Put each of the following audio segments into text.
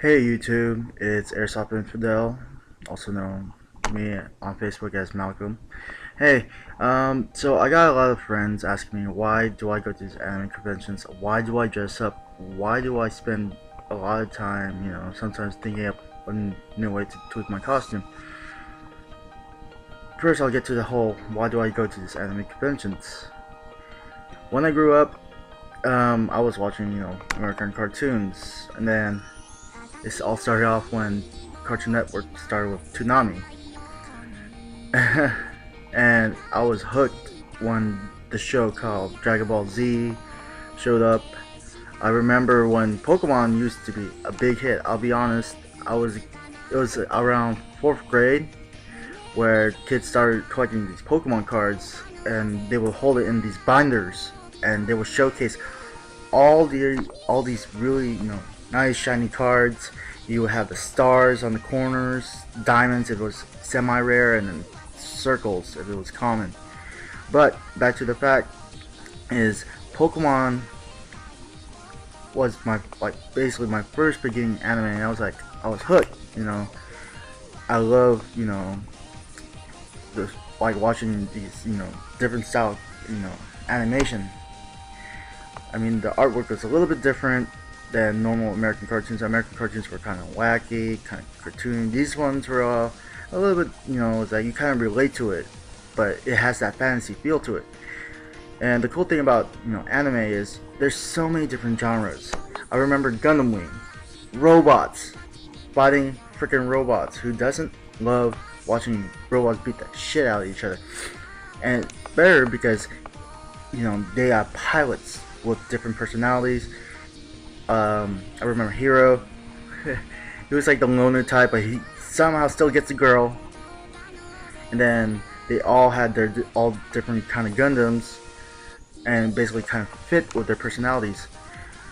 Hey YouTube, it's Airsoft Infidel, also known me on Facebook as Malcolm. Hey, so I got a lot of friends asking me why do I go to these anime conventions? Why do I dress up? Why do I spend a lot of time, sometimes thinking up a new way to tweak my costume? First, I'll get to the whole why do I go to these anime conventions? When I grew up, I was watching, American cartoons, and then it all started off when Cartoon Network started with Toonami. And I was hooked when the show called Dragon Ball Z showed up. I remember when Pokemon used to be a big hit. I'll be honest, it was around 4th grade where kids started collecting these Pokemon cards, and they would hold it in these binders, and they would showcase all these really nice shiny cards. You would have the stars on the corners, diamonds if it was semi-rare, and then circles if it was common. But back to the fact is Pokemon was basically my first beginning anime, and I was hooked. I love this, like watching these different style animation. I mean, the artwork was a little bit different than normal American cartoons. American cartoons were kind of wacky, kind of cartoony. These ones were a little bit, it's like you kind of relate to it, but it has that fantasy feel to it. And the cool thing about, anime is there's so many different genres. I remember Gundam Wing, robots, fighting freaking robots. Who doesn't love watching robots beat the shit out of each other? And it's better because, they are pilots with different personalities. I remember Hero. He was like the loner type, but he somehow still gets a girl. And then they all had their all different kind of Gundams, and basically kind of fit with their personalities.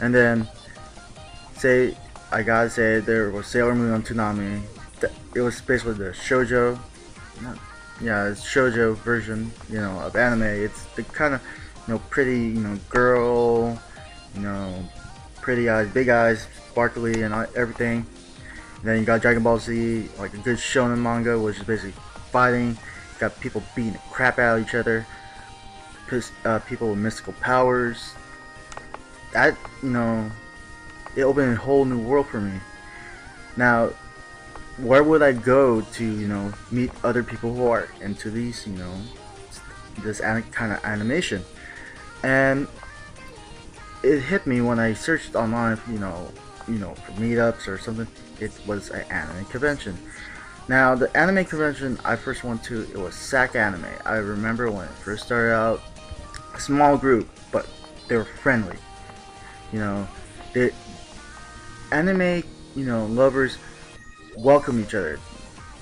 And then, I gotta say, there was Sailor Moon on Toonami. It was basically the shoujo, it's shoujo version, of anime. It's the kind of, pretty, girl, pretty eyes, big eyes, sparkly, and everything. And then you got Dragon Ball Z, like a good shonen manga, which is basically fighting. You got people beating the crap out of each other. People with mystical powers. That, it opened a whole new world for me. Now, where would I go to, meet other people who are into these, this kind of animation? And it hit me when I searched online, for meetups or something. It was an anime convention. Now, the anime convention I first went to, it was SAC Anime. I remember when it first started out, a small group, but they were friendly. The anime, lovers welcome each other.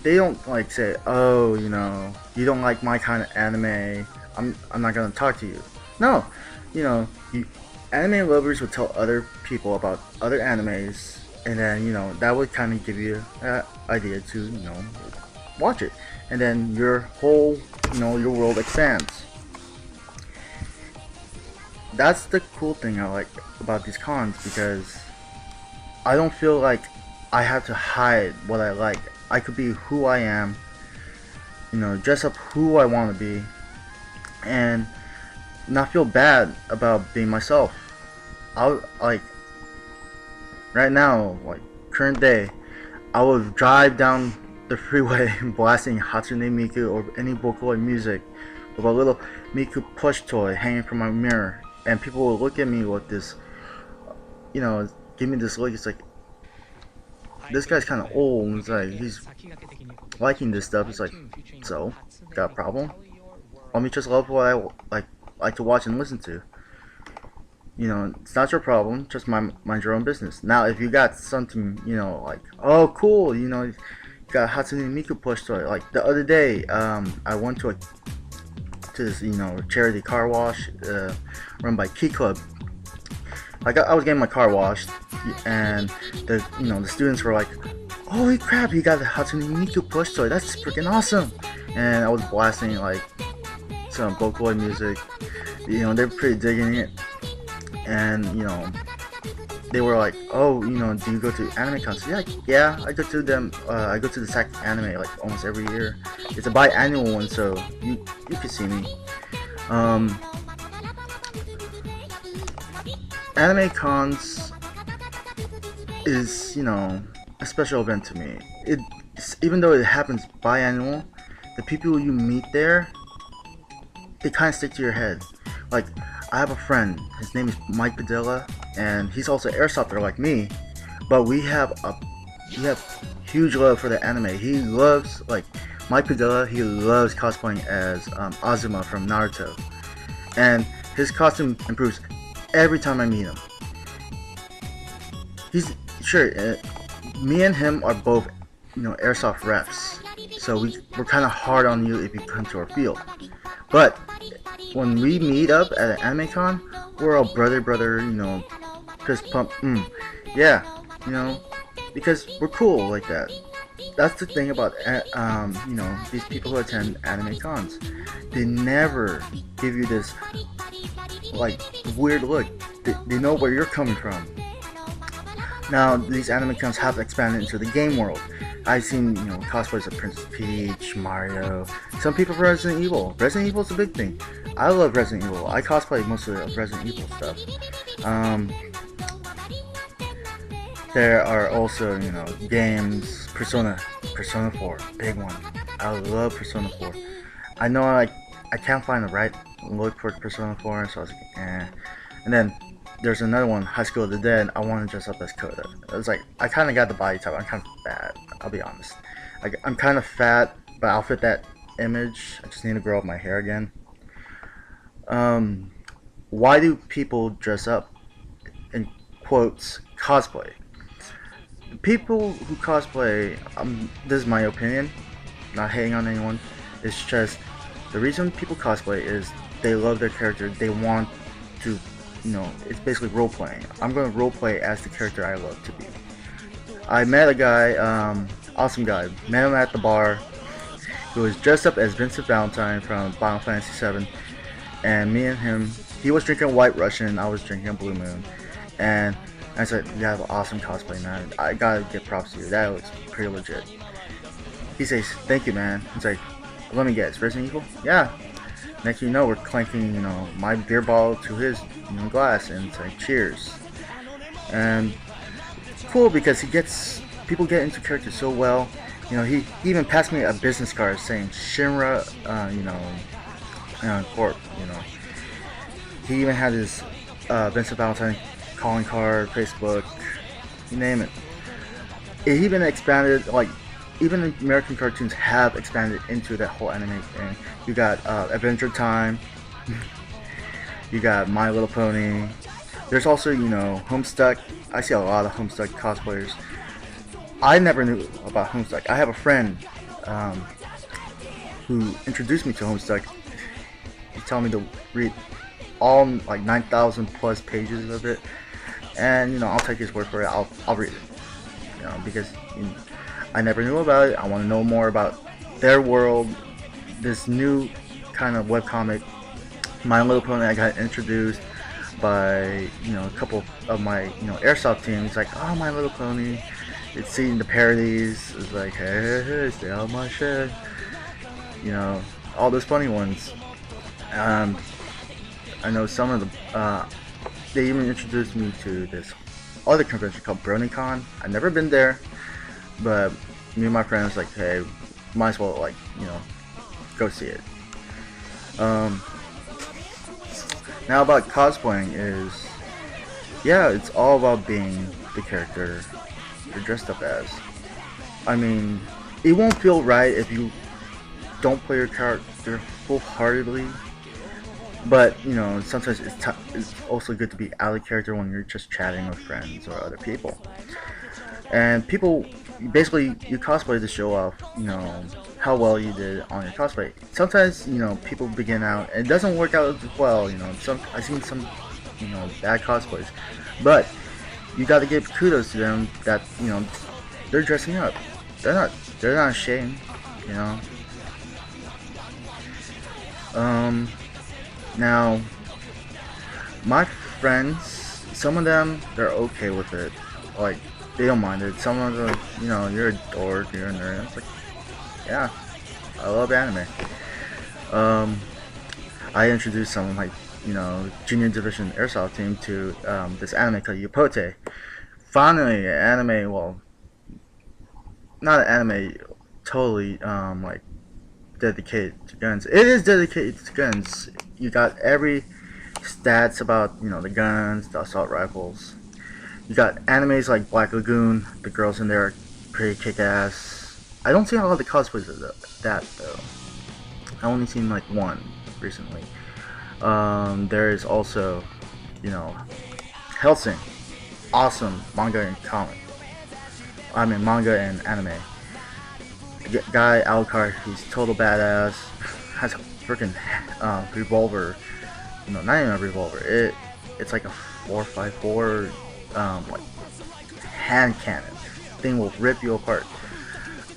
They don't say, oh, you don't like my kind of anime, I'm not gonna talk to you. No, anime lovers would tell other people about other animes, and then that would kind of give you an idea to watch it, and then your whole your world expands. That's the cool thing I like about these cons, because I don't feel like I have to hide what I like. I could be who I am, dress up who I want to be, and not feel bad about being myself. Right now, current day, I would drive down the freeway blasting Hatsune Miku or any Vocaloid music with a little Miku plush toy hanging from my mirror, and people will look at me with this, give me this look. It's like, this guy's kind of old. It's like he's liking this stuff. It's like, so got a problem? Let me just love what I like to watch and listen to. It's not your problem. Just mind your own business. Now, if you got something, like, oh, cool, you got Hatsune Miku plush toy. Like the other day, I went to this, charity car wash run by Key Club. I was getting my car washed, and the students were like, holy crap, you got the Hatsune Miku plush toy. That's freaking awesome. And I was blasting some Vocaloid music. They're pretty digging it. And they were like, "Oh, do you go to anime cons?" Yeah, yeah, I go to them. I go to the SAC anime like almost every year. It's a biannual one, so you can see me. Um, Anime cons is a special event to me. It Even though it happens biannual, the people you meet there, they kind of stick to your head. Like, I have a friend. His name is Mike Padilla, and he's also an airsofter like me. But we have huge love for the anime. He loves like Mike Padilla. He loves cosplaying as Azuma from Naruto, and his costume improves every time I meet him. He's sure. Me and him are both airsoft reps, so we're kind of hard on you if you come to our field. But when we meet up at an anime con, we're all brother, fist pump, yeah, because we're cool like that. That's the thing about these people who attend anime cons. They never give you this like weird look. They know where you're coming from. Now these anime cons have expanded into the game world. I've seen cosplays of Princess Peach, Mario, some people from Resident Evil. Resident Evil is a big thing. I love Resident Evil. I cosplay most of the Resident Evil stuff. There are also games. Persona 4, big one. I love Persona 4. I know I can't find the right look for Persona 4, so I was like, eh. And then there's another one, High School of the Dead. I want to dress up as Coda. It's like I kind of got the body type. I'm kind of fat. I'll be honest. I'm kind of fat, but I'll fit that image. I just need to grow up my hair again. Why do people dress up? In quotes, cosplay. People who cosplay, this is my opinion, not hating on anyone. It's just the reason people cosplay is they love their character. They want to, it's basically role playing. I'm going to role play as the character I love to be. I met a guy, awesome guy. Met him at the bar. He was dressed up as Vincent Valentine from Final Fantasy VII, and me and him. He was drinking White Russian. I was drinking Blue Moon, and I said, "You have an awesome cosplay, man. I gotta give props to you. That looks pretty legit." He says, "Thank you, man." He's like, "Let me guess, Resident Evil?" Yeah. Next thing you know, we're clanking, my beer bottle to his, glass, and it's like, cheers. And it's cool because people get into characters so well. He even passed me a business card saying Shinra, Corp. He even had his Vincent Valentine calling card, Facebook, you name it. It even expanded, like, even American cartoons have expanded into that whole anime thing. You got Adventure Time, you got My Little Pony. There's also, Homestuck. I see a lot of Homestuck cosplayers. I never knew about Homestuck. I have a friend who introduced me to Homestuck. He told me to read all like 9,000 plus pages of it, and I'll take his word for it. I'll read it, because I never knew about it. I want to know more about their world. This new kind of webcomic, My Little Pony. I got introduced by a couple of my airsoft teams. Like, oh, My Little Pony. It's seeing the parodies. It's like, hey, stay out of my shed. All those funny ones. I know some of the. They even introduced me to this other convention called BronyCon. I've never been there, but me and my friends like, hey, might as well go see it. Now about cosplaying is, yeah, it's all about being the character you're dressed up as. I mean, it won't feel right if you don't play your character full-heartedly, but sometimes it's also good to be out of character when you're just chatting with friends or other people. And people, basically, you cosplay to show off, how well you did on your cosplay. Sometimes, people begin out and it doesn't work out as well. I've seen some, bad cosplays, but you got to give kudos to them that they're dressing up. They're not ashamed. Now, my friends some of them, they're okay with it. Like, they don't mind it. Some of them, you're a dork, you're a nerd. It's like, yeah, I love anime. I introduced some of my, junior division airsoft team to this anime called Yopote. Finally, anime, well, not an anime totally, like, dedicated to guns. It is dedicated to guns. You got every stats about, the guns, the assault rifles. You got animes like Black Lagoon. The girls in there are pretty kick-ass. I don't see a lot of the cosplays of that, though. I only seen, like, one recently. There is also, Hellsing. Awesome manga and comic. I mean, manga and anime. The guy, Alucard, he's total badass. Has a freaking revolver. No, not even a revolver. It's like a 4.54 like hand cannon. Thing will rip you apart.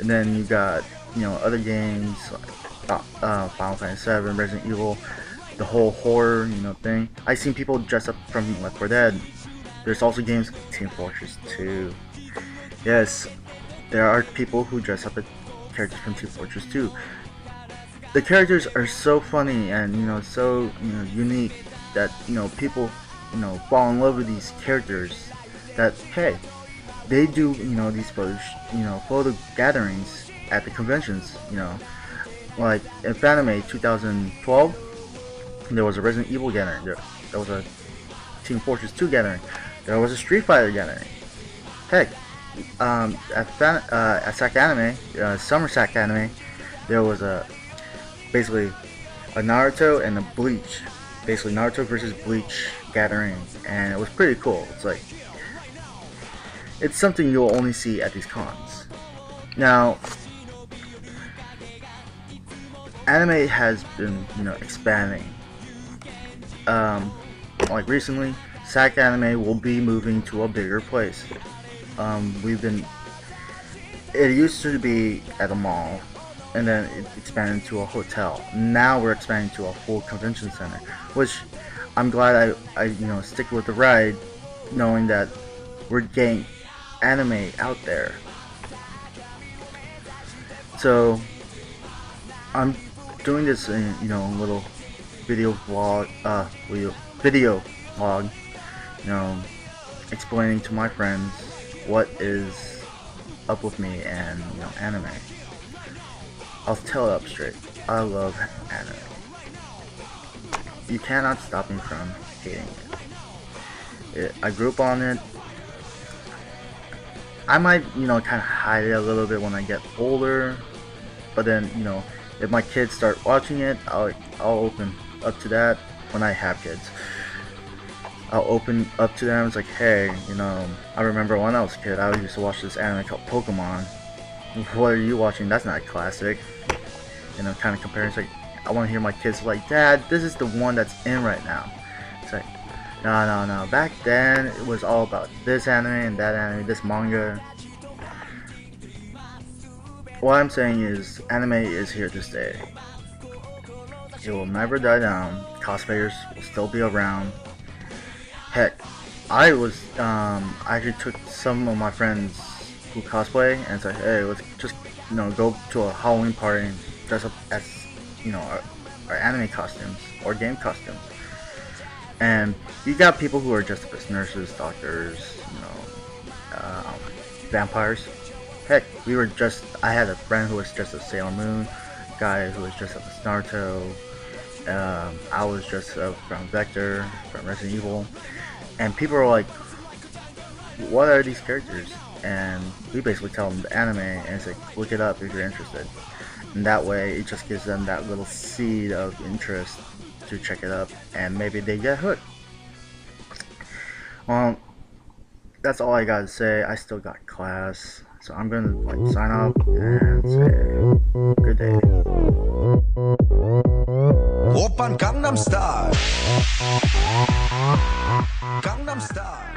And then you got other games like Final Fantasy VII, Resident Evil, the whole horror thing. I've seen people dress up from Left 4 Dead. There's also games like Team Fortress 2. Yes, there are people who dress up as characters from Team Fortress 2. The characters are so funny and so unique that people fall in love with these characters. That hey, they do these photo gatherings at the conventions. Like in Fanime 2012, there was a Resident Evil gathering. There was a Team Fortress 2 gathering. There was a Street Fighter gathering. Heck, at SAC Anime, Summer SAC Anime, there was basically a Naruto and a Bleach, basically Naruto versus Bleach gathering, and it was pretty cool. It's something you'll only see at these cons. Now, anime has been expanding. Like recently, SAC Anime will be moving to a bigger place. It used to be at a mall, and then it expanded to a hotel. Now we're expanding to a full convention center, which I'm glad I stick with the ride, knowing that we're getting anime out there. So I'm doing this in little video vlog, explaining to my friends what is up with me and anime. I'll tell it up straight. I love anime. You cannot stop me from hating it. I grew up on it. I might kind of hide it a little bit when I get older, but then if my kids start watching it, I'll open up to that. When I have kids, I'll open up to them. It's like, hey, I remember when I was a kid, I used to watch this anime called Pokemon. What are you watching? That's not a classic. Kind of comparing. It's like, I want to hear my kids like, Dad, this is the one that's in right now. It's like, no. Back then, it was all about this anime and that anime, this manga. What I'm saying is, anime is here to stay. It will never die down. Cosplayers will still be around. Heck, I actually took some of my friends who cosplay and said, hey, let's just go to a Halloween party and dress up as our anime costumes or game costumes. And you got people who are dressed up as nurses, doctors, vampires. Heck, I had a friend who was dressed as Sailor Moon, a guy who was dressed up as Naruto. I was dressed up from Vector, from Resident Evil, and people are like, what are these characters? And we basically tell them the anime, and it's like, look it up if you're interested. And that way, it just gives them that little seed of interest to check it up, and maybe they get hooked. Well, that's all I gotta say. I still got class, so I'm gonna sign off and say good day. Open Gangnam Style. Gangnam Style.